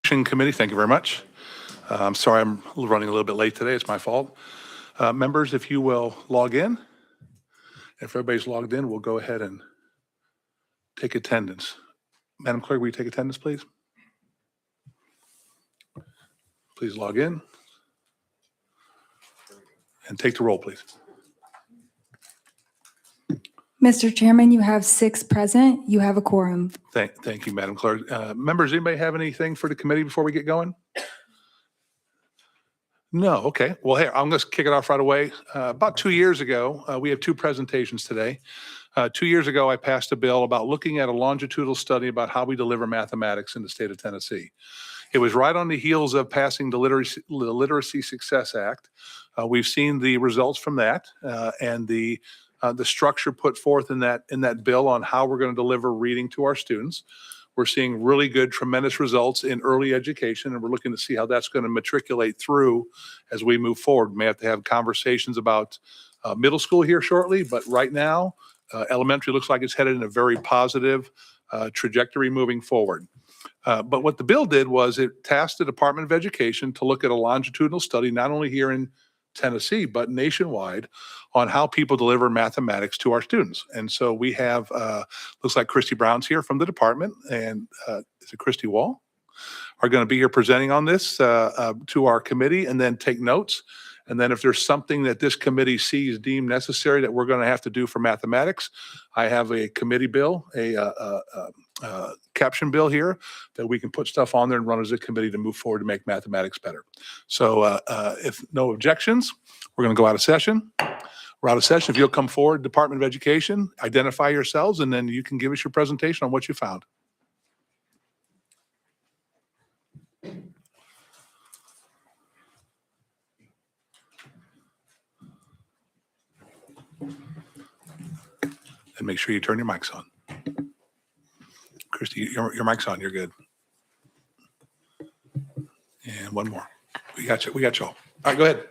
Committee, thank you very much. I'm sorry I'm running a little bit late today. It's my fault. Members, if you will log in. If everybody's logged in, we'll go ahead and take attendance. Madam Clerk, will you take attendance, please? Please log in and take the roll, please. Mr. Chairman, you have 6 present. You have a quorum. Thank you, Madam Clerk. Members, anybody have anything for the committee before we get going? No, okay. Well, here, I'm going to kick it off right away. About 2 years ago, we have 2 presentations today. 2 years ago, I passed a bill about looking at a longitudinal study about how we deliver mathematics in the state of Tennessee. It was right on the heels of passing the Literacy Success Act. We've seen the results from that and the structure put forth in that bill on how we're going to deliver reading to our students. We're seeing really good, tremendous results in early education, and we're looking to see how that's going to matriculate through as we move forward. We may have to have conversations about middle school here shortly, but right now, elementary looks like it's headed in a very positive trajectory moving forward. But what the bill did was it tasked the Department of Education to look at a longitudinal study, not only here in Tennessee, but nationwide, on how people deliver mathematics to our students. And so we have, looks like Christy Brown's here from the department, and is it Christy Wall? Are going to be here presenting on this to our committee, and then take notes. And then if there's something that this committee sees deemed necessary that we're going to have to do for mathematics, I have a committee bill, a caption bill here that we can put stuff on there and run as a committee to move forward to make mathematics better. So if no objections, we're going to go out of session. We're out of session. If you'll come forward, Department of Education, identify yourselves, and then you can give us your presentation on what you found. And make sure you turn your mics on. Christy, your mic's on. You're good. And one more. We got you. We got you all. All right, go ahead.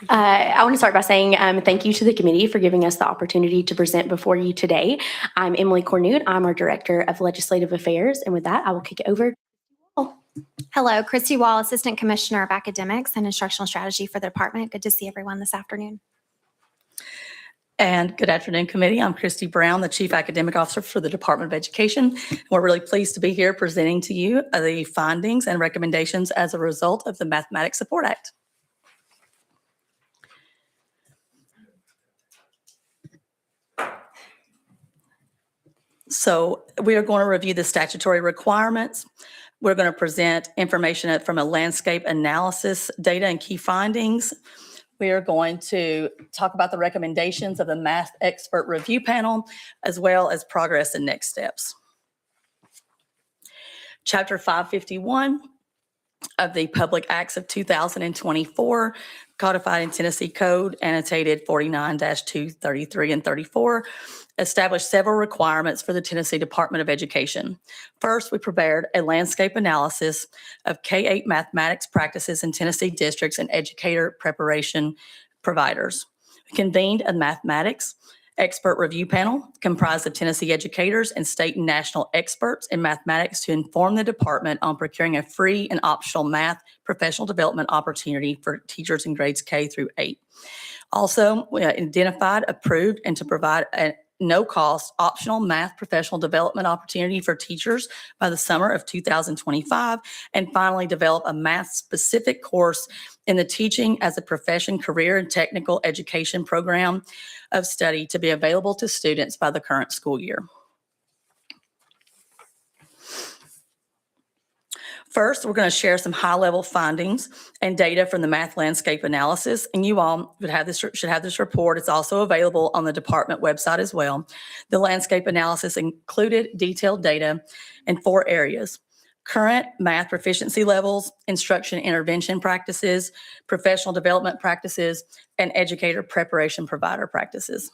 I want to start by saying thank you to the committee for giving us the opportunity to present before you today. I'm Emily Cornute. I'm our Director of Legislative Affairs. And with that, I will kick it over. Hello, Christy Wall, Assistant Commissioner of Academics and Instructional Strategy for the department. Good to see everyone this afternoon. And good afternoon, committee. I'm Christy Brown, the Chief Academic Officer for the Department of Education. We're really pleased to be here presenting to you the findings and recommendations as a result of the Mathematics Support Act. So we are going to review the statutory requirements. We're going to present information from a landscape analysis, data and key findings. We are going to talk about the recommendations of the Math Expert Review Panel, as well as progress and next steps. Chapter 551 of the Public Acts of 2024, codified in Tennessee Code, annotated 49-233 and 34, established several requirements for the Tennessee Department of Education. First, we prepared a landscape analysis of K-8 mathematics practices in Tennessee districts and educator preparation providers. We convened a mathematics expert review panel comprised of Tennessee educators and state and national experts in mathematics to inform the department on procuring a free and optional math professional development opportunity for teachers in grades K through 8. Also, we identified, approved, and to provide a no-cost optional math professional development opportunity for teachers by the summer of 2025. And finally, develop a math-specific course in the Teaching as a Profession Career and Technical Education program of study to be available to students by the current school year. First, we're going to share some high-level findings and data from the math landscape analysis, and you all should have this report. It's also available on the department website as well. The landscape analysis included detailed data in 4 areas: current math proficiency levels, instruction intervention practices, professional development practices, and educator preparation provider practices.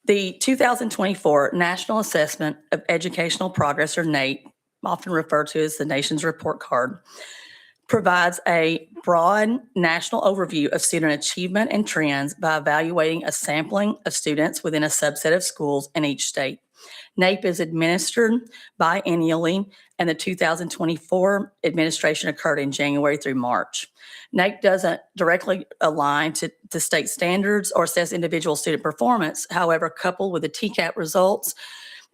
The 2024 National Assessment of Educational Progress, or NAEP, often referred to as the nation's report card, provides a broad national overview of student achievement and trends by evaluating a sampling of students within a subset of schools in each state. NAEP is administered biennially, and the 2024 administration occurred in January through March. NAEP doesn't directly align to state standards or assess individual student performance. However, coupled with the TCAP results,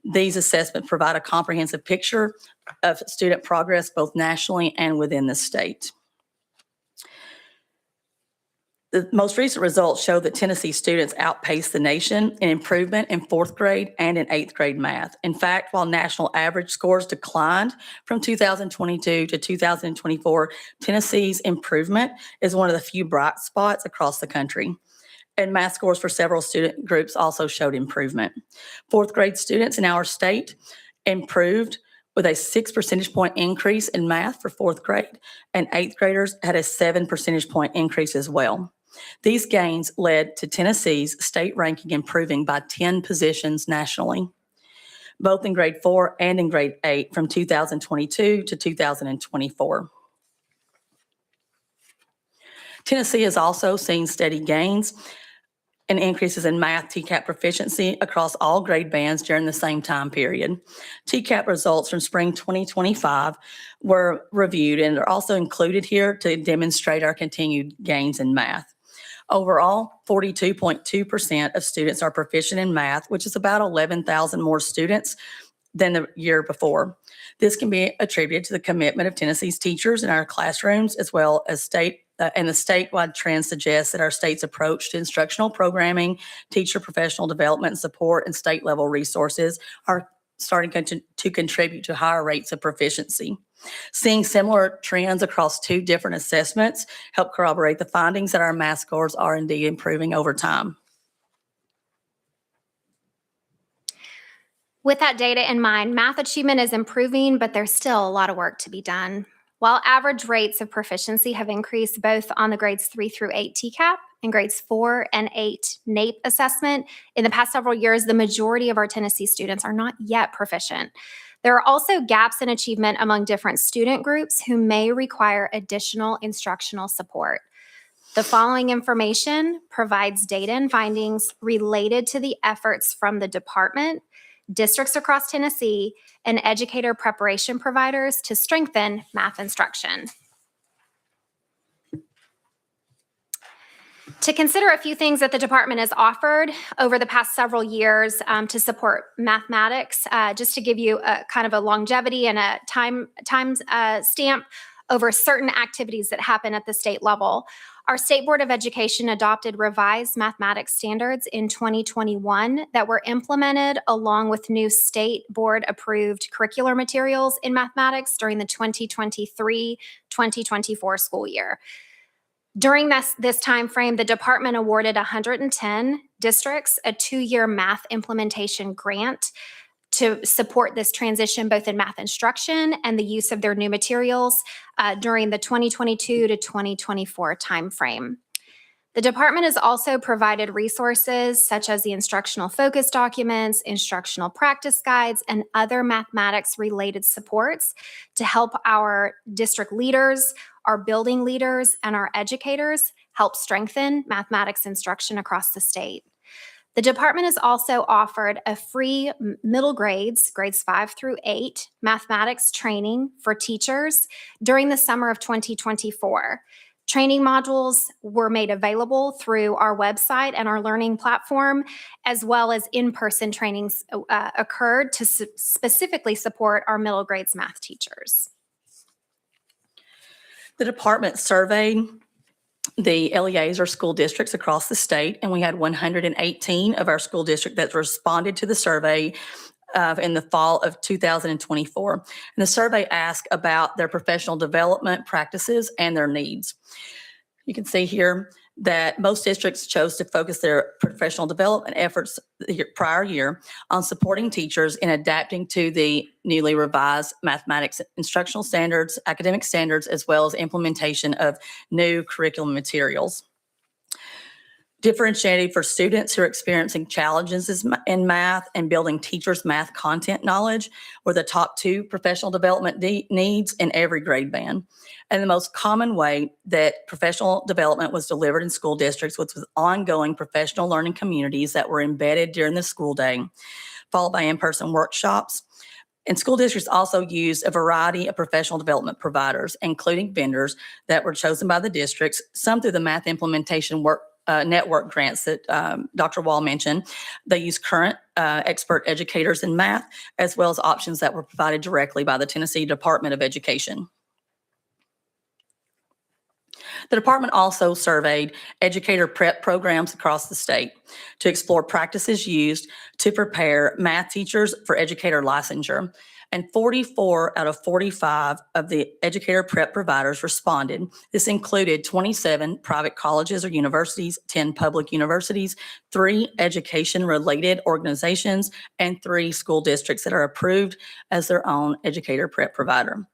these assessments provide a comprehensive picture of student progress both nationally and within the state. The most recent results show that Tennessee students outpaced the nation in improvement in 4th grade and in 8th grade math. In fact, while national average scores declined from 2022 to 2024, Tennessee's improvement is one of the few bright spots across the country. And math scores for several student groups also showed improvement. 4th grade students in our state improved with a 6 percentage point increase in math for 4th grade, and 8th graders had a 7 percentage point increase as well. These gains led to Tennessee's state ranking improving by 10 positions nationally, both in grade 4 and in grade 8 from 2022 to 2024. Tennessee has also seen steady gains and increases in math TCAP proficiency across all grade bands during the same time period. TCAP results from spring 2025 were reviewed and are also included here to demonstrate our continued gains in math. Overall, 42.2% of students are proficient in math, which is about 11,000 more students than the year before. This can be attributed to the commitment of Tennessee's teachers in our classrooms, as well as the statewide trend suggests that our state's approach to instructional programming, teacher professional development and support, and state-level resources are starting to contribute to higher rates of proficiency. Seeing similar trends across 2 different assessments help corroborate the findings that our math scores are indeed improving over time. With that data in mind, math achievement is improving, but there's still a lot of work to be done. While average rates of proficiency have increased both on the grades 3 through 8 TCAP and grades 4 and 8 NAEP assessment, in the past several years, the majority of our Tennessee students are not yet proficient. There are also gaps in achievement among different student groups who may require additional instructional support. The following information provides data and findings related to the efforts from the department, districts across Tennessee, and educator preparation providers to strengthen math instruction. To consider a few things that the department has offered over the past several years to support mathematics, just to give you a kind of a longevity and a time stamp over certain activities that happen at the state level. Our State Board of Education adopted revised mathematics standards in 2021 that were implemented along with new state board approved curricular materials in mathematics during the 2023-2024 school year. During this time frame, the department awarded 110 districts a 2-year math implementation grant to support this transition both in math instruction and the use of their new materials during the 2022 to 2024 timeframe. The department has also provided resources such as the instructional focus documents, instructional practice guides, and other mathematics-related supports to help our district leaders, our building leaders, and our educators help strengthen mathematics instruction across the state. The department has also offered a free middle grades 5 through 8, mathematics training for teachers during the summer of 2024. Training modules were made available through our website and our learning platform, as well as in-person trainings occurred to specifically support our middle grades math teachers. The department surveyed the LEAs or school districts across the state, and we had 118 of our school districts that responded to the survey in the fall of 2024. And the survey asked about their professional development practices and their needs. You can see here that most districts chose to focus their professional development efforts the prior year on supporting teachers in adapting to the newly revised mathematics instructional standards, academic standards, as well as implementation of new curriculum materials. Differentiating for students who are experiencing challenges in math and building teachers' math content knowledge were the top 2 professional development needs in every grade band. And the most common way that professional development was delivered in school districts was with ongoing professional learning communities that were embedded during the school day. followed by in-person workshops. And school districts also used a variety of professional development providers, including vendors that were chosen by the districts, some through the math implementation network grants that Dr. Wall mentioned. They use current expert educators in math, as well as options that were provided directly by the Tennessee Department of Education. The department also surveyed educator prep programs across the state to explore practices used to prepare math teachers for educator licensure. And 44 out of 45 of the educator prep providers responded. This included 27 private colleges or universities, 10 public universities, 3 education-related organizations, and 3 school districts that are approved as their own educator prep provider.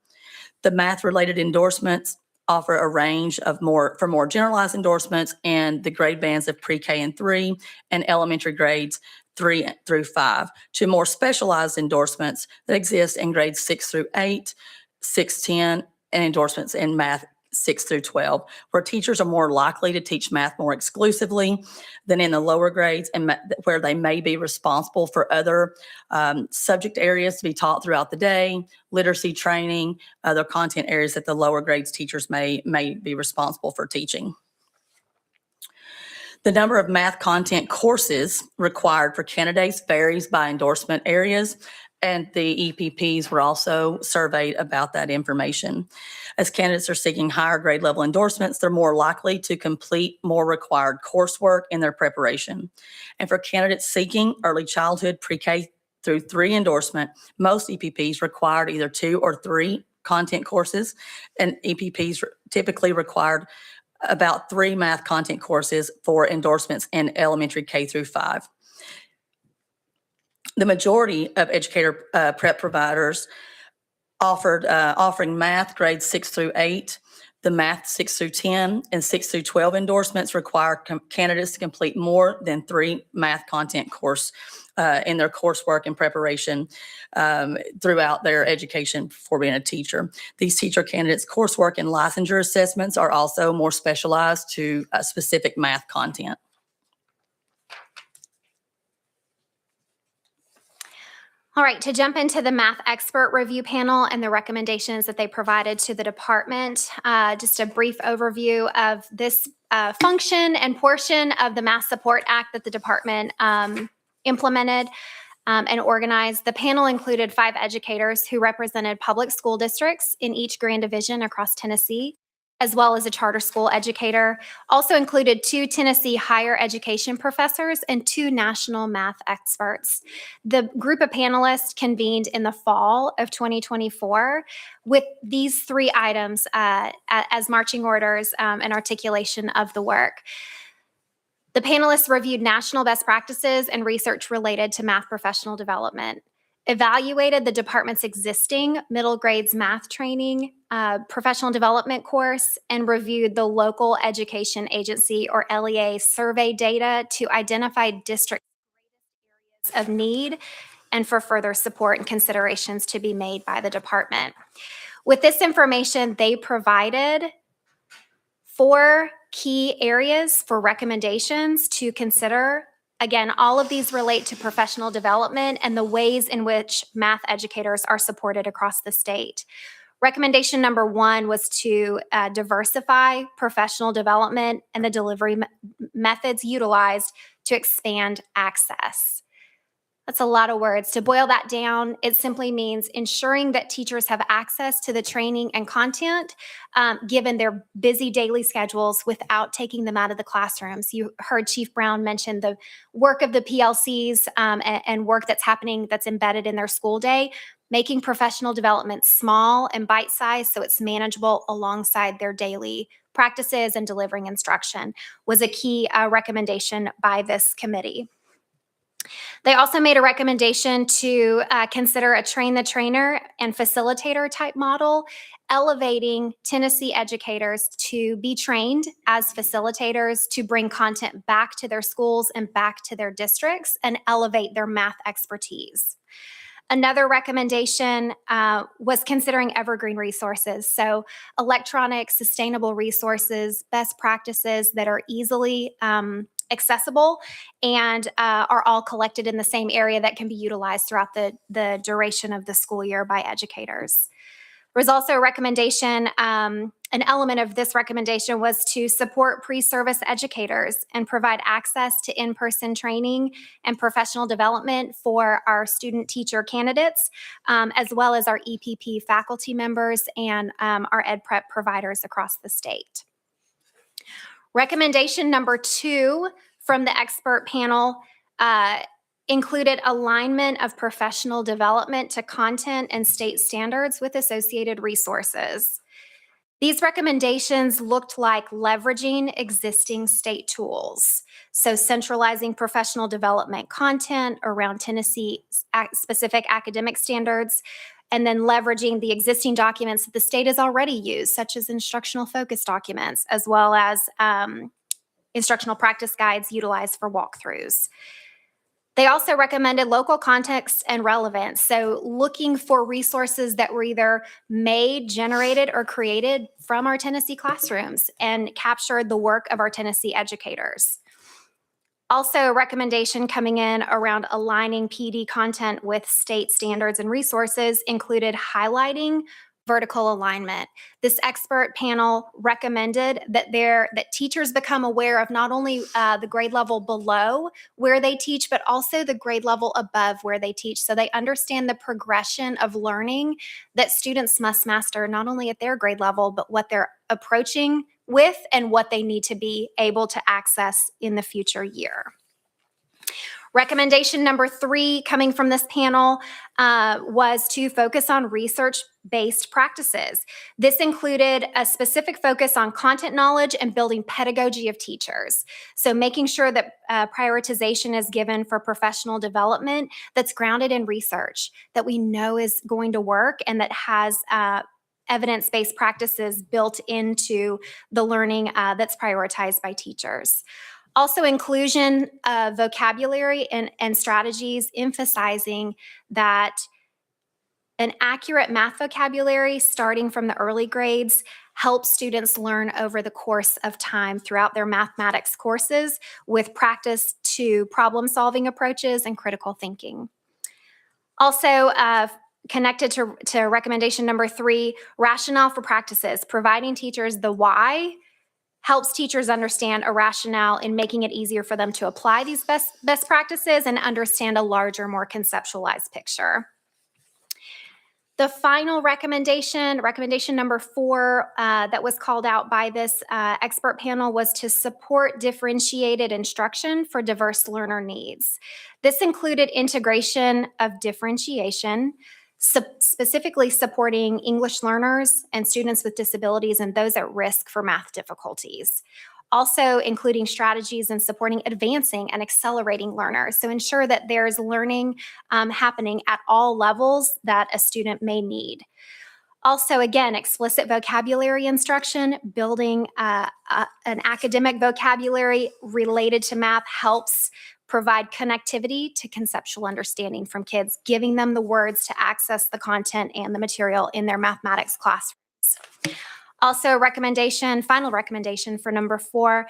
The math-related endorsements offer a range of more generalized endorsements and the grade bands of pre-K and 3 and elementary grades 3 through 5 to more specialized endorsements that exist in grades 6 through 8, 6, 10, and endorsements in math 6 through 12, where teachers are more likely to teach math more exclusively than in the lower grades and where they may be responsible for other subject areas to be taught throughout the day, literacy training, other content areas that the lower grades teachers may be responsible for teaching. The number of math content courses required for candidates varies by endorsement areas, and the EPPs were also surveyed about that information. As candidates are seeking higher grade level endorsements, they're more likely to complete more required coursework in their preparation. And for candidates seeking early childhood pre-K through 3 endorsement, most EPPs required either 2 or 3 content courses, and EPPs typically required about 3 math content courses for endorsements in elementary K through 5. The majority of educator prep providers offering math grades 6 through 8, the math 6 through 10, and 6 through 12 endorsements require candidates to complete more than 3 math content course in their coursework and preparation throughout their education before being a teacher. These teacher candidates' coursework and licensure assessments are also more specialized to specific math content. All right, to jump into the math expert review panel and the recommendations that they provided to the department, just a brief overview of this function and portion of the Math Support Act that the department implemented and organized. The panel included 5 educators who represented public school districts in each Grand Division across Tennessee, as well as a charter school educator. Also included 2 Tennessee higher education professors and 2 national math experts. The group of panelists convened in the fall of 2024 with these 3 items as marching orders and articulation of the work. The panelists reviewed national best practices and research related to math professional development, evaluated the department's existing middle grades math training professional development course, and reviewed the local education agency or LEA survey data to identify district areas of need and for further support and considerations to be made by the department. With this information, they provided 4 key areas for recommendations to consider. Again, all of these relate to professional development and the ways in which math educators are supported across the state. Recommendation number 1 was to diversify professional development and the delivery methods utilized to expand access. That's a lot of words. To boil that down, it simply means ensuring that teachers have access to the training and content given their busy daily schedules without taking them out of the classrooms. You heard Chief Brown mention the work of the PLCs and work that's happening that's embedded in their school day, making professional development small and bite-sized so it's manageable alongside their daily practices and delivering instruction was a key recommendation by this committee. They also made a recommendation to consider a train the trainer and facilitator type model, elevating Tennessee educators to be trained as facilitators to bring content back to their schools and back to their districts and elevate their math expertise. Another recommendation was considering evergreen resources. So electronic, sustainable resources, best practices that are easily accessible and are all collected in the same area that can be utilized throughout the duration of the school year by educators. There was also a recommendation, an element of this recommendation was to support pre-service educators and provide access to in-person training and professional development for our student teacher candidates, as well as our EPP faculty members and our ed prep providers across the state. Recommendation number 2 from the expert panel included alignment of professional development to content and state standards with associated resources. These recommendations looked like leveraging existing state tools. So centralizing professional development content around Tennessee specific academic standards, and then leveraging the existing documents that the state has already used, such as instructional focus documents, as well as instructional practice guides utilized for walkthroughs. They also recommended local context and relevance. So looking for resources that were either made, generated, or created from our Tennessee classrooms and captured the work of our Tennessee educators. Also, a recommendation coming in around aligning PD content with state standards and resources included highlighting vertical alignment. This expert panel recommended that teachers become aware of not only the grade level below where they teach, but also the grade level above where they teach, so they understand the progression of learning that students must master not only at their grade level, but what they're approaching with and what they need to be able to access in the future year. Recommendation number 3 coming from this panel was to focus on research-based practices. This included a specific focus on content knowledge and building pedagogy of teachers. So making sure that prioritization is given for professional development that's grounded in research, that we know is going to work and that has evidence-based practices built into the learning that's prioritized by teachers. Also, inclusion of vocabulary and strategies, emphasizing that an accurate math vocabulary starting from the early grades helps students learn over the course of time throughout their mathematics courses with practice to problem-solving approaches and critical thinking. Also, connected to recommendation number 3, rationale for practices, providing teachers the why helps teachers understand a rationale in making it easier for them to apply these best practices and understand a larger, more conceptualized picture. The final recommendation number 4, that was called out by this expert panel was to support differentiated instruction for diverse learner needs. This included integration of differentiation, specifically supporting English learners and students with disabilities and those at risk for math difficulties. Also including strategies in supporting advancing and accelerating learners. So ensure that there's learning happening at all levels that a student may need. Also, again, explicit vocabulary instruction, building an academic vocabulary related to math helps provide connectivity to conceptual understanding from kids, giving them the words to access the content and the material in their mathematics classrooms. Also, final recommendation for number 4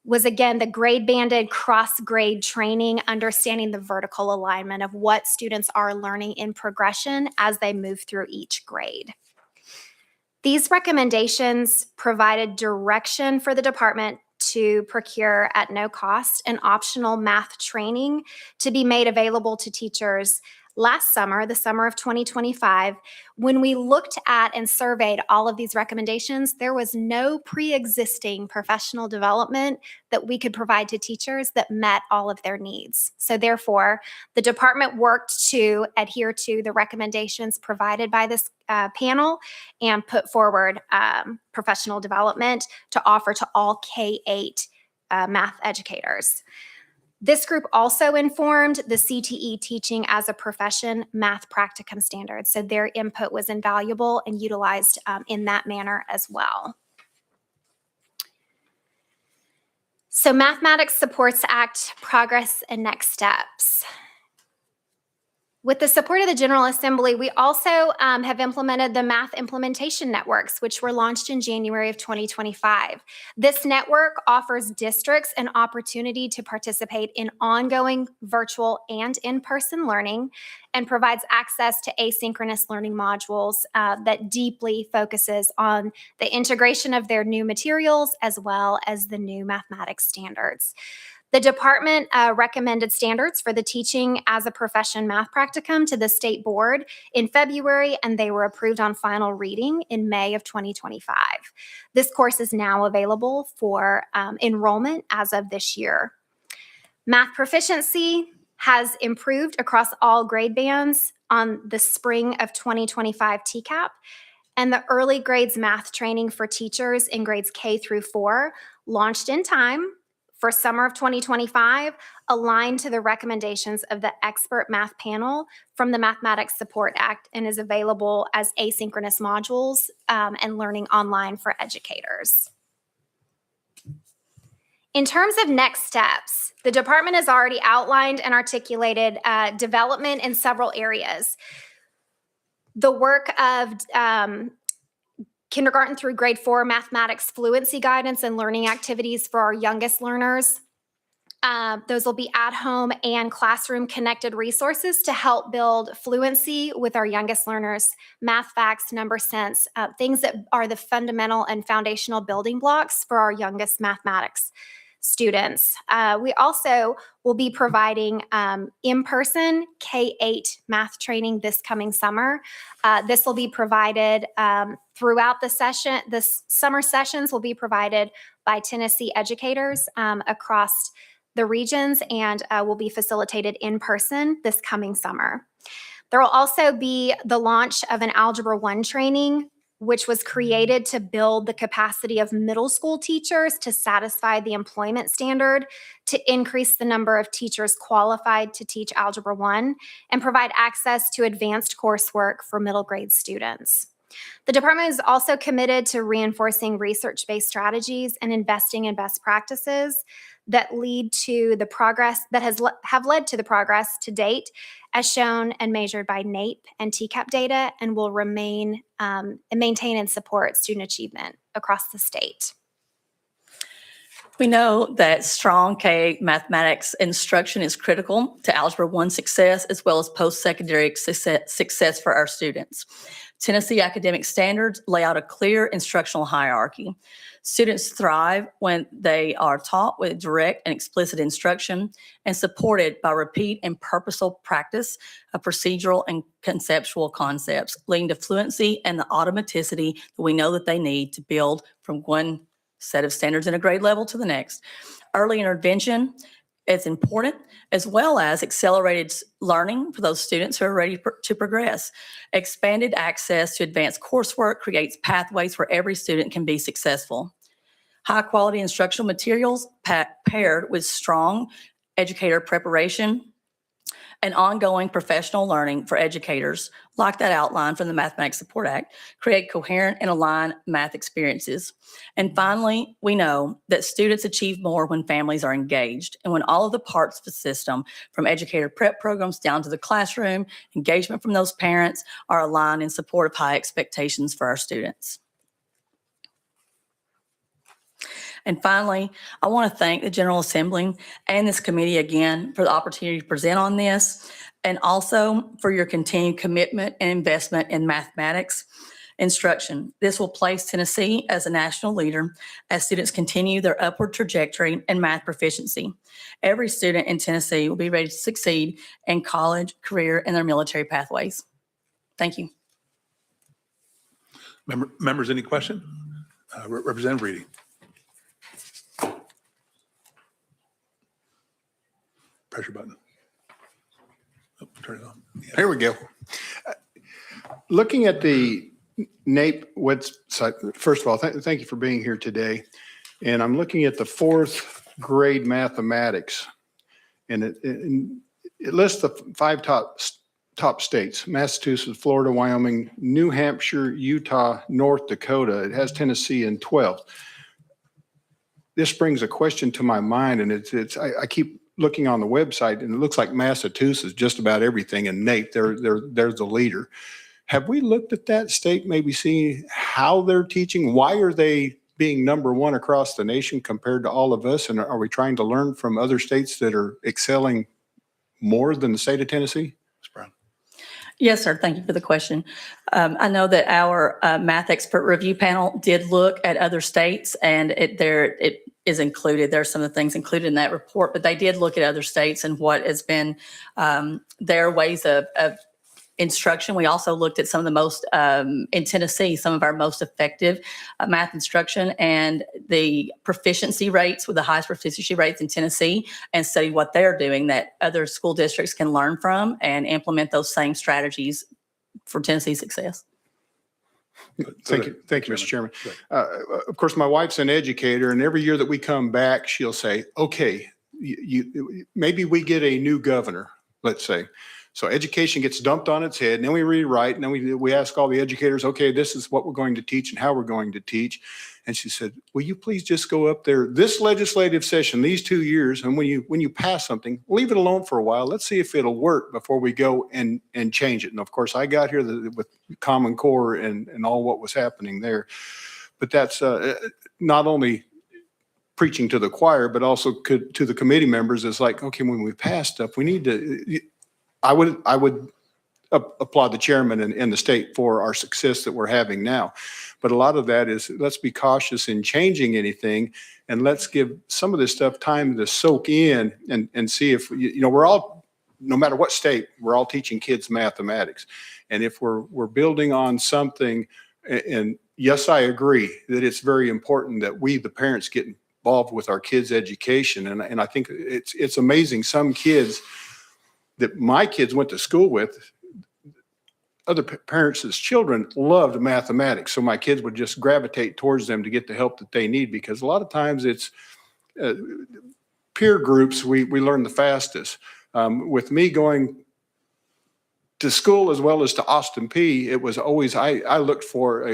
was, again, the grade-banded cross-grade training, understanding the vertical alignment of what students are learning in progression as they move through each grade. These recommendations provided direction for the department to procure at no cost an optional math training to be made available to teachers last summer, the summer of 2025. When we looked at and surveyed all of these recommendations, there was no pre-existing professional development that we could provide to teachers that met all of their needs. So therefore, the department worked to adhere to the recommendations provided by this panel and put forward professional development to offer to all K-8 math educators. This group also informed the CTE Teaching as a Profession Math Practicum Standards, so their input was invaluable and utilized in that manner as well. So Mathematics Supports Act progress and next steps. With the support of the General Assembly, we also have implemented the Math Implementation Networks, which were launched in January of 2025. This network offers districts an opportunity to participate in ongoing virtual and in-person learning and provides access to asynchronous learning modules that deeply focuses on the integration of their new materials as well as the new mathematics standards. The department recommended standards for the Teaching as a Profession math practicum to the state board in February, and they were approved on final reading in May of 2025. This course is now available for enrollment as of this year. Math proficiency has improved across all grade bands on the spring of 2025 TCAP, and the early grades math training for teachers in grades K through 4 launched in time for summer of 2025, aligned to the recommendations of the expert math panel from the Mathematics Support Act, and is available as asynchronous modules and learning online for educators. In terms of next steps, the department has already outlined and articulated development in several areas. The work of kindergarten through grade 4 mathematics fluency guidance and learning activities for our youngest learners. Those will be at-home and classroom connected resources to help build fluency with our youngest learners, math facts, number sense, things that are the fundamental and foundational building blocks for our youngest mathematics students. We also will be providing in-person K-8 math training this coming summer. This will be provided throughout the session. The summer sessions will be provided by Tennessee educators across the regions and will be facilitated in person this coming summer. There will also be the launch of an Algebra 1 training, which was created to build the capacity of middle school teachers to satisfy the employment standard, to increase the number of teachers qualified to teach Algebra 1, and provide access to advanced coursework for middle grade students. The department is also committed to reinforcing research-based strategies and investing in best practices that lead to the progress that have led to the progress to date, as shown and measured by NAEP and TCAP data, and will remain and maintain and support student achievement across the state. We know that strong K-8 mathematics instruction is critical to Algebra 1 success as well as post-secondary success for our students. Tennessee academic standards lay out a clear instructional hierarchy. Students thrive when they are taught with direct and explicit instruction and supported by repeat and purposeful practice of procedural and conceptual concepts, leading to fluency and the automaticity that we know that they need to build from one set of standards in a grade level to the next. Early intervention is important, as well as accelerated learning for those students who are ready to progress. Expanded access to advanced coursework creates pathways where every student can be successful. High quality instructional materials paired with strong educator preparation and ongoing professional learning for educators, like that outline from the Mathematics Support Act, create coherent and aligned math experiences. And finally, we know that students achieve more when families are engaged and when all of the parts of the system, from educator prep programs down to the classroom, engagement from those parents, are aligned in support of high expectations for our students. And finally, I want to thank the General Assembly and this committee again for the opportunity to present on this, and also for your continued commitment and investment in mathematics instruction. This will place Tennessee as a national leader as students continue their upward trajectory in math proficiency. Every student in Tennessee will be ready to succeed in college, career, and their military pathways. Thank you. Members, any question? Representative Reedy. Pressure button. Oh, turn it on. Yeah. Here we go. Looking at the NAEP website, first of all, thank you for being here today. And I'm looking at the 4th grade mathematics, and it lists the 5 top states: Massachusetts, Florida, Wyoming, New Hampshire, Utah, North Dakota. It has Tennessee in 12th. This brings a question to my mind, and I keep looking on the website, and it looks like Massachusetts, just about everything, and NAEP, they're the leader. Have we looked at that state, maybe seeing how they're teaching? Why are they being number one across the nation compared to all of us? And are we trying to learn from other states that are excelling more than the state of Tennessee? Ms. Brown. Yes, sir. Thank you for the question. I know that our math expert review panel did look at other states, and it is included. There are some of the things included in that report, but they did look at other states and what has been their ways of instruction. We also looked at some of the most, in Tennessee, some of our most effective math instruction and the proficiency rates with the highest proficiency rates in Tennessee, and studied what they're doing that other school districts can learn from and implement those same strategies for Tennessee success. Thank you, Mr. Chairman. Of course, my wife's an educator, and every year that we come back, she'll say, okay, maybe we get a new governor, let's say. So education gets dumped on its head, and then we rewrite, and then we ask all the educators, okay, this is what we're going to teach and how we're going to teach. And she said, will you please just go up there this legislative session, these 2 years, and when you pass something, leave it alone for a while. Let's see if it'll work before we go and change it. And of course, I got here with Common Core and all what was happening there. But that's not only preaching to the choir, but also to the committee members. It's like, okay, when we pass stuff, we need to, I would applaud the chairman and the state for our success that we're having now. But a lot of that is, let's be cautious in changing anything, and let's give some of this stuff time to soak in and see if, we're all, no matter what state, we're all teaching kids mathematics. And if we're building on something, and yes, I agree that it's very important that we, the parents, get involved with our kids' education. And I think it's amazing, some kids that my kids went to school with, other parents' children loved mathematics. So my kids would just gravitate towards them to get the help that they need, because a lot of times it's peer groups, we learn the fastest. With me going to school as well as to Austin P, it was always, I looked for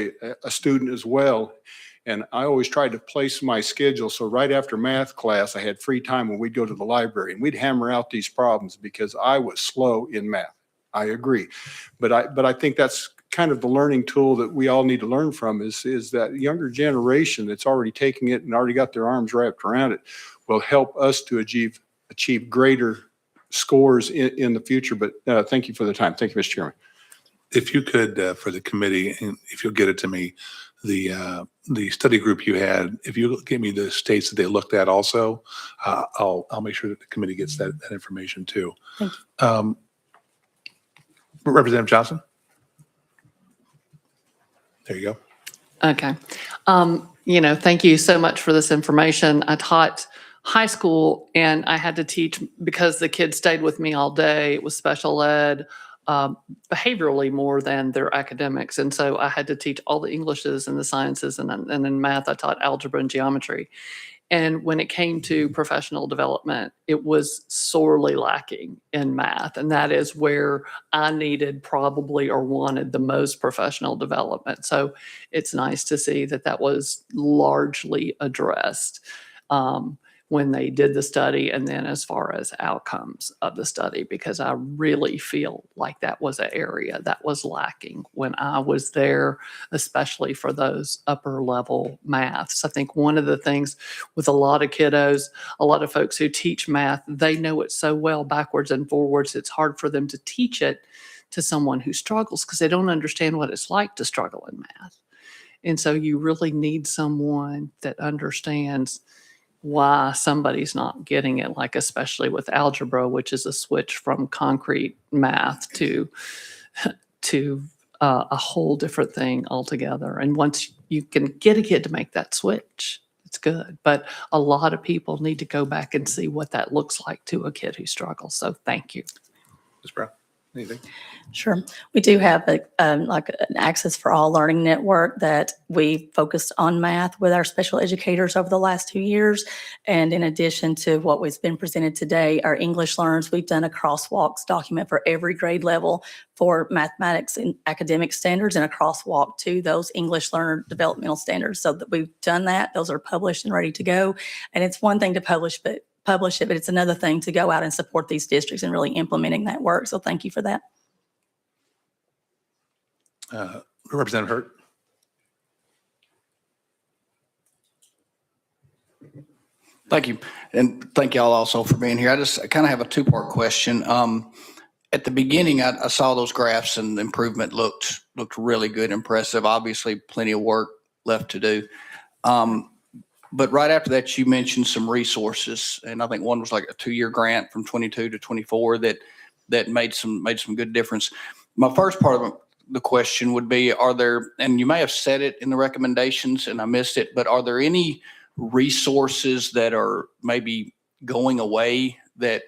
a student as well. And I always tried to place my schedule so right after math class, I had free time when we'd go to the library and we'd hammer out these problems, because I was slow in math. I agree. But I think that's kind of the learning tool that we all need to learn from, is that younger generation that's already taking it and already got their arms wrapped around it will help us to achieve greater scores in the future. But thank you for the time. Thank you, Mr. Chairman. If you could, for the committee, and if you'll get it to me, the study group you had, if you give me the states that they looked at also, I'll make sure that the committee gets that information too. Thank you. Representative Johnson? There you go. Okay. Thank you so much for this information. I taught high school, and I had to teach, because the kids stayed with me all day. It was special ed, behaviorally more than their academics. And so I had to teach all the Englishes and the sciences, and in math, I taught algebra and geometry. And when it came to professional development, it was sorely lacking in math. And that is where I needed probably, or wanted, the most professional development. So it's nice to see that that was largely addressed when they did the study, and then as far as outcomes of the study, because I really feel like that was an area that was lacking when I was there, especially for those upper level maths. I think one of the things with a lot of kiddos, a lot of folks who teach math, they know it so well backwards and forwards, it's hard for them to teach it to someone who struggles, because they don't understand what it's like to struggle in math. And so you really need someone that understands why somebody's not getting it, like especially with algebra, which is a switch from concrete math to a whole different thing altogether. And once you can get a kid to make that switch, it's good. But a lot of people need to go back and see what that looks like to a kid who struggles. So thank you. Ms. Brown, anything? Sure. We do have like an Access for All learning network that we focused on math with our special educators over the last 2 years. And in addition to what was been presented today, our English learners, we've done a crosswalks document for every grade level for mathematics and academic standards, and a crosswalk to those English learner developmental standards. So that we've done that. Those are published and ready to go. And it's one thing to publish publish it, but it's another thing to go out and support these districts and really implementing that work. So thank you for that. Representative Hurt. Thank you. And thank y'all also for being here. I kind of have a two-part question. At the beginning, I saw those graphs and the improvement looked really good, impressive. Obviously, plenty of work left to do. But right after that, you mentioned some resources, and I think one was like a 2-year grant from 22 to 24 that made some good difference. My first part of the question would be, are there, and you may have said it in the recommendations and I missed it, but are there any resources that are maybe going away that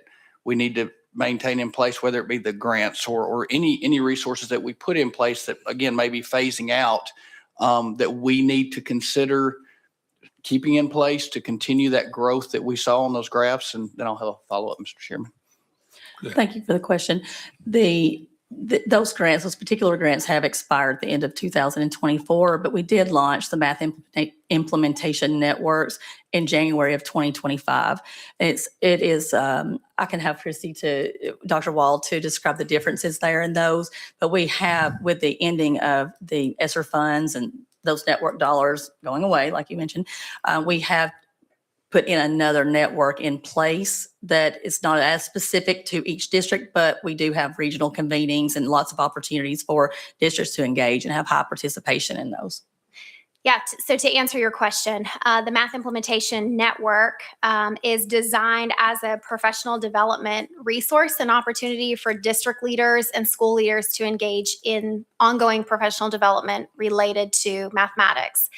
we need to maintain in place, whether it be the grants or any resources that we put in place that, again, may be phasing out, that we need to consider keeping in place to continue that growth that we saw on those graphs? And then I'll have a follow-up, Mr. Chairman. Thank you for the question. Those grants, those particular grants have expired at the end of 2024, but we did launch the Math Implementation Networks in January of 2025. It is, I can have Dr. Wall to describe the differences there in those, but we have, with the ending of the ESSER funds and those network dollars going away, like you mentioned, we have put in another network in place that is not as specific to each district, but we do have regional convenings and lots of opportunities for districts to engage and have high participation in those. Yeah, so to answer your question, the Math Implementation Network is designed as a professional development resource and opportunity for district leaders and school leaders to engage in ongoing professional development related to mathematics.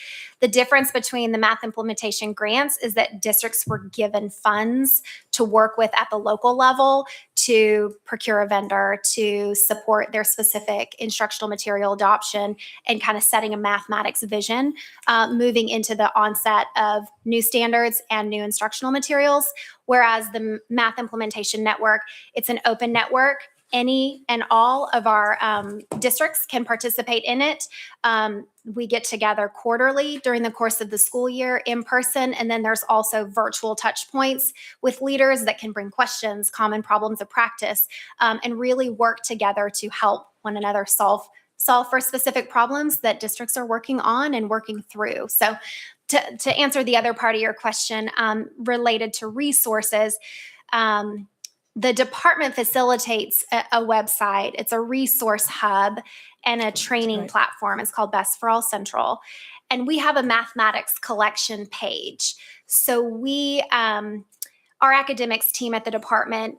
The difference between the math implementation grants is that districts were given funds to work with at the local level to procure a vendor, to support their specific instructional material adoption, and kind of setting a mathematics vision, moving into the onset of new standards and new instructional materials. Whereas the Math Implementation Network, it's an open network. Any and all of our districts can participate in it. We get together quarterly during the course of the school year in person, and then there's also virtual touch points with leaders that can bring questions, common problems of practice, and really work together to help one another solve for specific problems that districts are working on and working through. So to answer the other part of your question related to resources, the department facilitates a website. It's a resource hub and a training platform. It's called Best for All Central. And we have a mathematics collection page. So we, our academics team at the department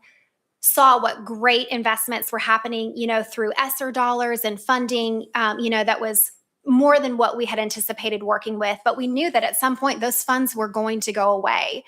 saw what great investments were happening, through ESSER dollars and funding, that was more than what we had anticipated working with. But we knew that at some point those funds were going to go away.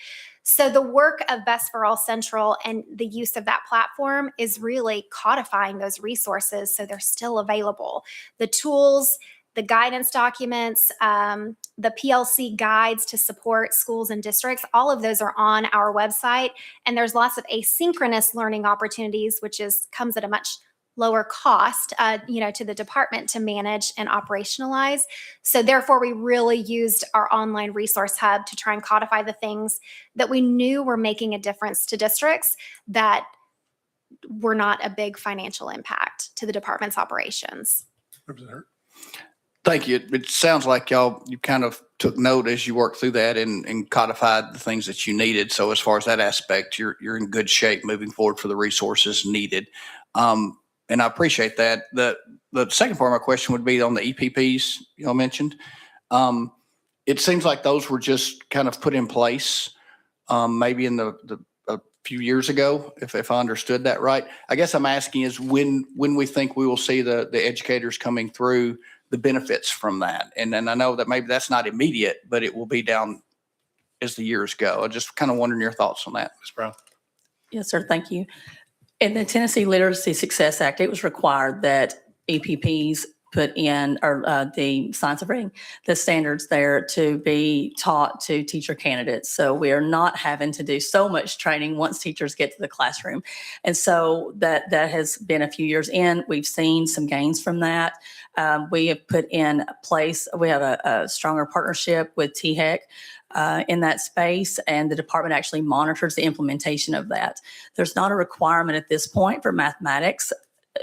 So the work of Best for All Central and the use of that platform is really codifying those resources so they're still available. The tools, the guidance documents, the PLC guides to support schools and districts, all of those are on our website. And there's lots of asynchronous learning opportunities, which comes at a much lower cost, to the department to manage and operationalize. So therefore, we really used our online resource hub to try and codify the things that we knew were making a difference to districts that were not a big financial impact to the department's operations. Representative Hurt. Thank you. It sounds like you kind of took note as you worked through that and codified the things that you needed. So as far as that aspect, you're in good shape moving forward for the resources needed. And I appreciate that. The second part of my question would be on the EPPs you mentioned. It seems like those were just kind of put in place maybe in a few years ago, if I understood that right. I guess I'm asking is when we think we will see the educators coming through the benefits from that. And I know that maybe that's not immediate, but it will be down as the years go. I just kind of wondering your thoughts on that. Ms. Brown. Yes, sir. Thank you. In the Tennessee Literacy Success Act, it was required that EPPs put in, or the science of reading, the standards there to be taught to teacher candidates. So we are not having to do so much training once teachers get to the classroom. And so that has been a few years in. We've seen some gains from that. We have put in place, we have a stronger partnership with THEC in that space, and the department actually monitors the implementation of that. There's not a requirement at this point for mathematics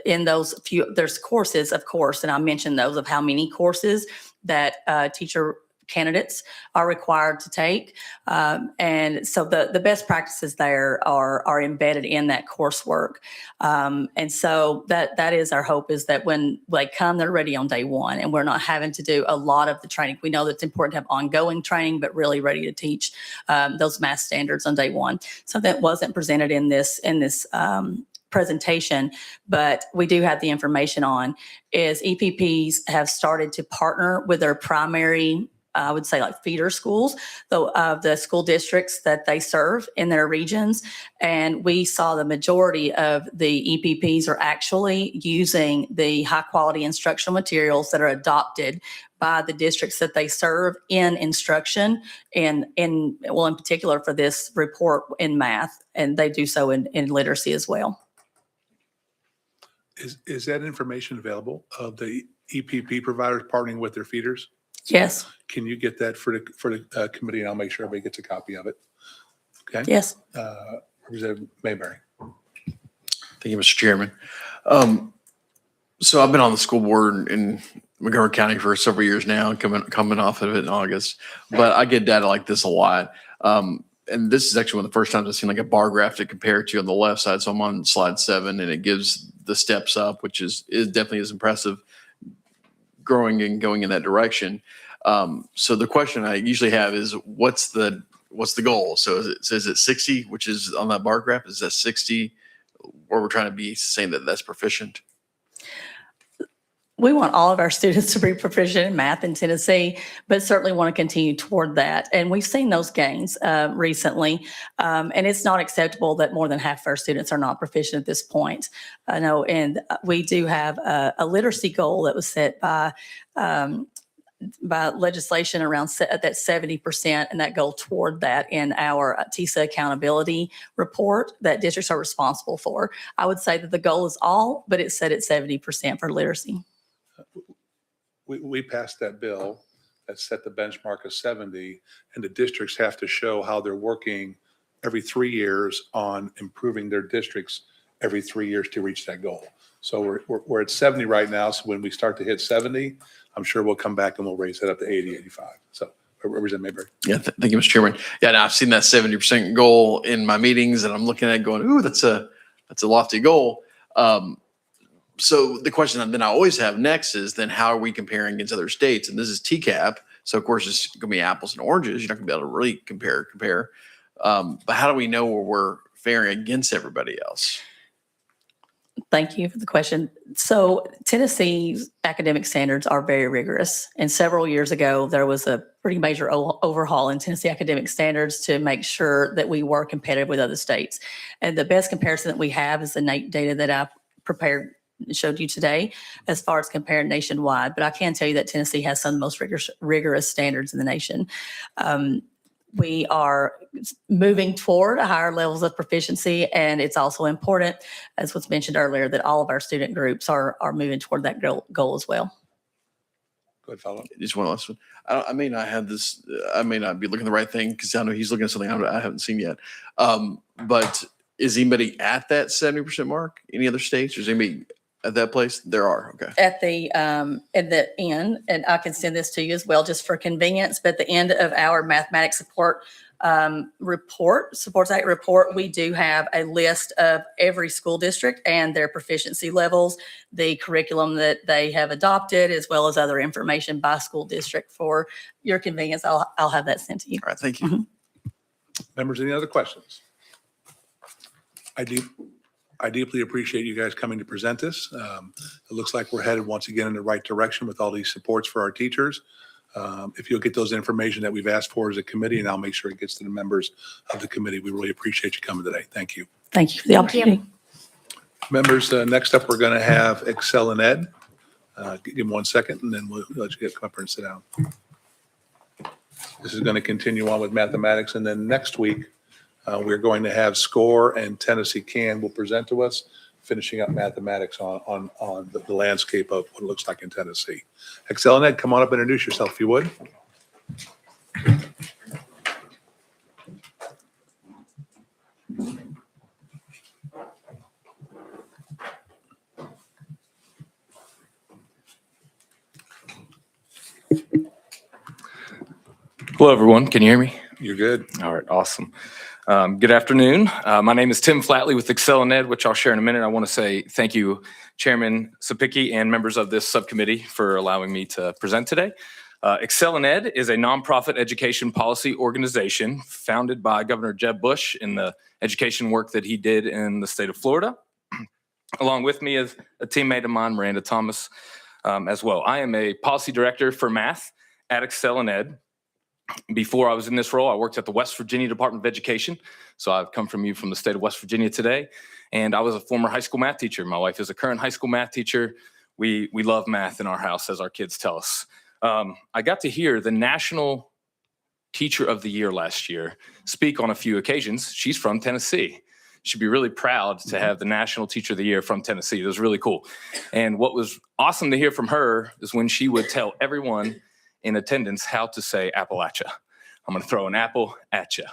in those there's courses, of course, and I mentioned those of how many courses that teacher candidates are required to take. And so the best practices there are embedded in that coursework. And so that is our hope, is that when they come, they're ready on day one, and we're not having to do a lot of the training. We know that it's important to have ongoing training, but really ready to teach those math standards on day one. Something that wasn't presented in this presentation, but we do have the information on, is EPPs have started to partner with their primary, I would say, like feeder schools, the school districts that they serve in their regions. And we saw the majority of the EPPs are actually using the high quality instructional materials that are adopted by the districts that they serve in instruction, and in particular for this report in math, and they do so in literacy as well. Is that information available of the EPP providers partnering with their feeders? Yes. Can you get that for the committee, and I'll make sure everybody gets a copy of it? Okay. Yes. Representative Mayberry. Thank you, Mr. Chairman. So I've been on the school board in Montgomery County for several years now, coming off of it in August. But I get data like this a lot. And this is actually one of the first times I've seen like a bar graph to compare to on the left side. So I'm on slide 7, and it gives the steps up, which is definitely as impressive, growing and going in that direction. So the question I usually have is, what's the goal? So is it 60, which is on that bar graph? Is that 60 where we're trying to be saying that that's proficient? We want all of our students to be proficient in math in Tennessee, but certainly want to continue toward that. And we've seen those gains recently. And it's not acceptable that more than half of our students are not proficient at this point. I know, and we do have a literacy goal that was set by legislation around that 70%, and that goal toward that in our TISA accountability report that districts are responsible for. I would say that the goal is all, but it's set at 70% for literacy. We passed that bill that set the benchmark of 70, and the districts have to show how they're working every 3 years on improving their districts every 3 years to reach that goal. So we're at 70 right now. So when we start to hit 70, I'm sure we'll come back and we'll raise that up to 80, 85. So Representative Mayberry. Yeah, thank you, Mr. Chairman. Yeah, and I've seen that 70% goal in my meetings, and I'm looking at it going, ooh, that's a lofty goal. So the question that I always have next is, then how are we comparing against other states? And this is TCAP. So of course it's going to be apples and oranges. You're not going to be able to really compare. But how do we know where we're faring against everybody else? Thank you for the question. So Tennessee's academic standards are very rigorous. And several years ago, there was a pretty major overhaul in Tennessee academic standards to make sure that we were competitive with other states. And the best comparison that we have is the NAEP data that I prepared showed you today as far as comparing nationwide. But I can tell you that Tennessee has some of the most rigorous standards in the nation. We are moving toward higher levels of proficiency, and it's also important, as was mentioned earlier, that all of our student groups are moving toward that goal as well. Go ahead, follow up. Just one last one. I may not have this. I may not be looking at the right thing, because I know he's looking at something I haven't seen yet. But is anybody at that 70% mark? Any other states? Or is anybody at that place? There are. Okay. At the end, and I can send this to you as well, just for convenience, but at the end of our mathematics support Supports Act report, we do have a list of every school district and their proficiency levels, the curriculum that they have adopted, as well as other information by school district. For your convenience, I'll have that sent to you. All right. Thank you. Mhm. Members, any other questions? I deeply appreciate you guys coming to present this. It looks like we're headed once again in the right direction with all these supports for our teachers. If you'll get those information that we've asked for as a committee, and I'll make sure it gets to the members of the committee. We really appreciate you coming today. Thank you. Thank you for the opportunity. Members, next up, we're going to have Excel and Ed. Give him 1 second, and then we'll let you come up here and sit down. This is going to continue on with mathematics, and then next week, we're going to have SCORE and Tennessee Can will present to us, finishing up mathematics on the landscape of what it looks like in Tennessee. Excel and Ed, come on up and introduce yourself if you would. Hello, everyone. Can you hear me? You're good. All right, awesome. Good afternoon. My name is Tim Flatley with Excel and Ed, which I'll share in a minute. I want to say thank you, Chairman Subcommittee and members of this subcommittee for allowing me to present today. Excel and Ed is a nonprofit education policy organization founded by Governor Jeb Bush in the education work that he did in the state of Florida. Along with me is a teammate of mine, Miranda Thomas, as well. I am a policy director for math at Excel and Ed. Before I was in this role, I worked at the West Virginia Department of Education. So I've come from the state of West Virginia today. And I was a former high school math teacher. My wife is a current high school math teacher. We love math in our house, as our kids tell us. I got to hear the National Teacher of the Year last year speak on a few occasions. She's from Tennessee. She'd be really proud to have the National Teacher of the Year from Tennessee. It was really cool. And what was awesome to hear from her is when she would tell everyone in attendance how to say Appalachia. I'm going to throw an apple at you.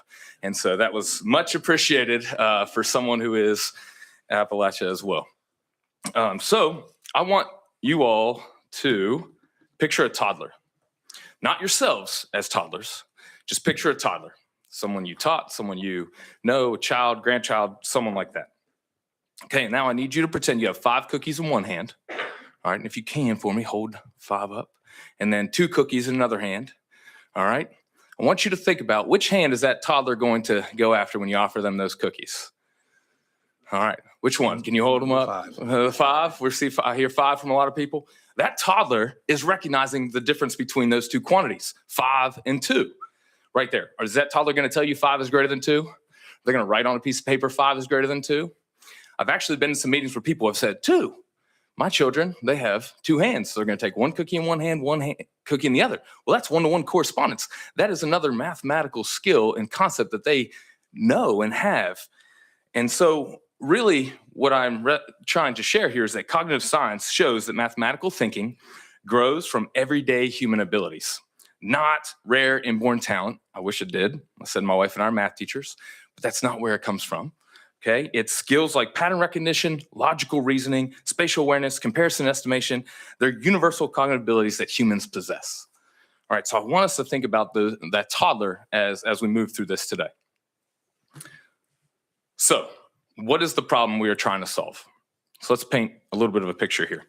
And so that was much appreciated for someone who is Appalachia as well. So I want you all to picture a toddler, not yourselves as toddlers, just picture a toddler, someone you taught, someone you know, child, grandchild, someone like that. Okay, now I need you to pretend you have 5 cookies in one hand. All right, and if you can for me, hold 5 up. And then 2 cookies in another hand. All right. I want you to think about which hand is that toddler going to go after when you offer them those cookies. All right. Which one? Can you hold them up? 5. 5. I hear 5 from a lot of people. That toddler is recognizing the difference between those 2 quantities, 5 and 2, right there. Or is that toddler going to tell you 5 is greater than 2? They're going to write on a piece of paper 5 is greater than 2. I've actually been in some meetings where people have said 2. My children, they have 2 hands. So they're going to take 1 cookie in one hand, cookie in the other. Well, that's one-to-one correspondence. That is another mathematical skill and concept that they know and have. And so really what I'm trying to share here is that cognitive science shows that mathematical thinking grows from everyday human abilities, not rare inborn talent. I wish it did. I said my wife and I are math teachers, but that's not where it comes from. Okay, it's skills like pattern recognition, logical reasoning, spatial awareness, comparison, estimation. They're universal cognitive abilities that humans possess. All right, so I want us to think about that toddler as we move through this today. So what is the problem we are trying to solve? So let's paint a little bit of a picture here.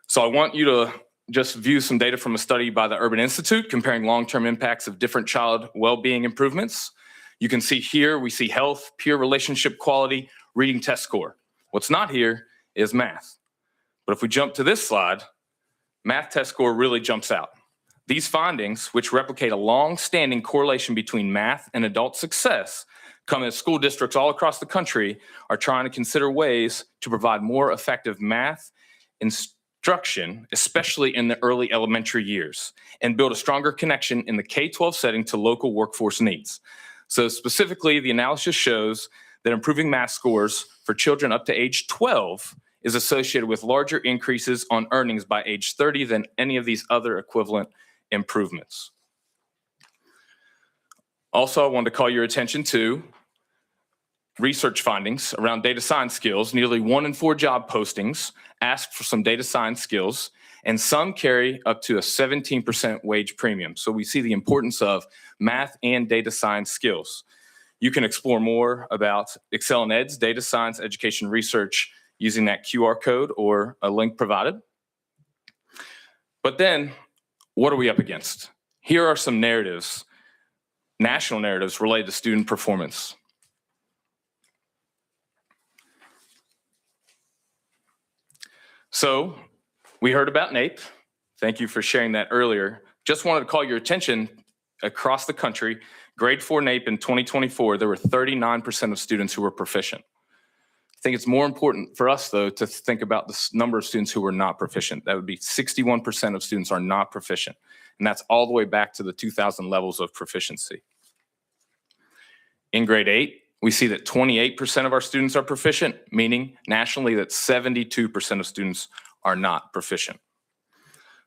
So I want you to just view some data from a study by the Urban Institute comparing long-term impacts of different child well-being improvements. You can see here, we see health, peer relationship quality, reading test score. What's not here is math. But if we jump to this slide, math test score really jumps out. These findings, which replicate a long-standing correlation between math and adult success, come as school districts all across the country are trying to consider ways to provide more effective math instruction, especially in the early elementary years, and build a stronger connection in the K-12 setting to local workforce needs. So specifically, the analysis shows that improving math scores for children up to age 12 is associated with larger increases on earnings by age 30 than any of these other equivalent improvements. Also, I wanted to call your attention to research findings around data science skills. Nearly 1 in 4 job postings ask for some data science skills, and some carry up to a 17% wage premium. So we see the importance of math and data science skills. You can explore more about Excel and Ed's data science education research using that QR code or a link provided. But then, what are we up against? Here are some narratives, national narratives related to student performance. So we heard about NAEP. Thank you for sharing that earlier. Just wanted to call your attention across the country. Grade 4 NAEP in 2024, there were 39% of students who were proficient. think it's more important for us, though, to think about the number of students who are not proficient. That would be 61% of students are not proficient. And that's all the way back to the 2000 levels of proficiency. In grade 8, we see that 28% of our students are proficient, meaning nationally that 72% of students are not proficient.